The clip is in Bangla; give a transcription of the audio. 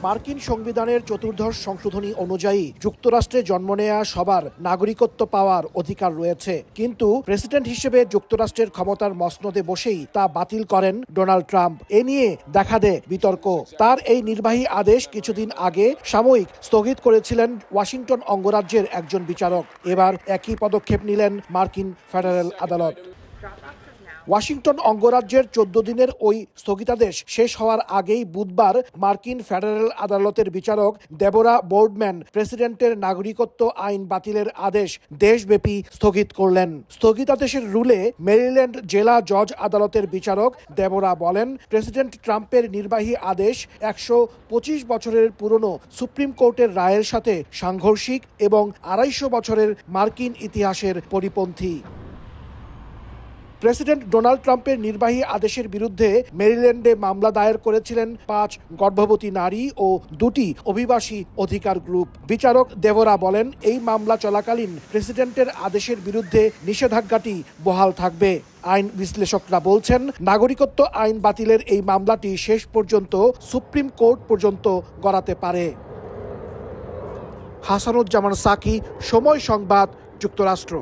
মার্কিন সংবিধানের চতুর্দশ সংশোধনী অনুযায়ী যুক্তরাষ্ট্রে জন্ম নেয়া সবার নাগরিকত্ব পাওয়ার অধিকার রয়েছে, কিন্তু প্রেসিডেন্ট হিসেবে যুক্তরাষ্ট্রের ক্ষমতার মসনদে বসেই তা বাতিল করেন ডোনাল্ড ট্রাম্প। এ নিয়ে দেখা দেয় বিতর্ক। তার এই নির্বাহী আদেশ কিছুদিন আগে সাময়িক স্থগিত করেছিলেন ওয়াশিংটন অঙ্গরাজ্যের একজন বিচারক। এবার একই পদক্ষেপ নিলেন মার্কিন ফেডারেল আদালত। ওয়াশিংটন অঙ্গরাজ্যের 14 দিনের ওই স্থগিতাদেশ শেষ হওয়ার আগেই বুধবার মার্কিন ফেডারেল আদালতের বিচারক ডেবোরা বোর্ডম্যান প্রেসিডেন্টের নাগরিকত্ব আইন বাতিলের আদেশ দেশব্যাপী স্থগিত করলেন। স্থগিতাদেশের রুলে মেরিল্যান্ড জেলা জজ আদালতের বিচারক ডেবোরা বলেন, প্রেসিডেন্ট ট্রাম্পের নির্বাহী আদেশ 125 বছরের পুরনো সুপ্রিম কোর্টের রায়ের সাথে সাংঘর্ষিক এবং 250 বছরের মার্কিন ইতিহাসের পরিপন্থী। প্রেসিডেন্ট ডোনাল্ড ট্রাম্পের নির্বাহী আদেশের বিরুদ্ধে মেরিল্যান্ডে মামলা দায়ের করেছিলেন 5 গর্ভবতী নারী ও 2টি অভিবাসী অধিকার গ্রুপ। বিচারক দেবোরা বলেন, এই মামলা চলাকালীন প্রেসিডেন্টের আদেশের বিরুদ্ধে নিষেধাজ্ঞাটি বহাল থাকবে। আইন বিশ্লেষকরা বলছেন, নাগরিকত্ব আইন বাতিলের এই মামলাটি শেষ পর্যন্ত সুপ্রিম কোর্ট পর্যন্ত গড়াতে পারে। হাসানুজ্জামান সাকি, সময় সংবাদ, যুক্তরাষ্ট্র।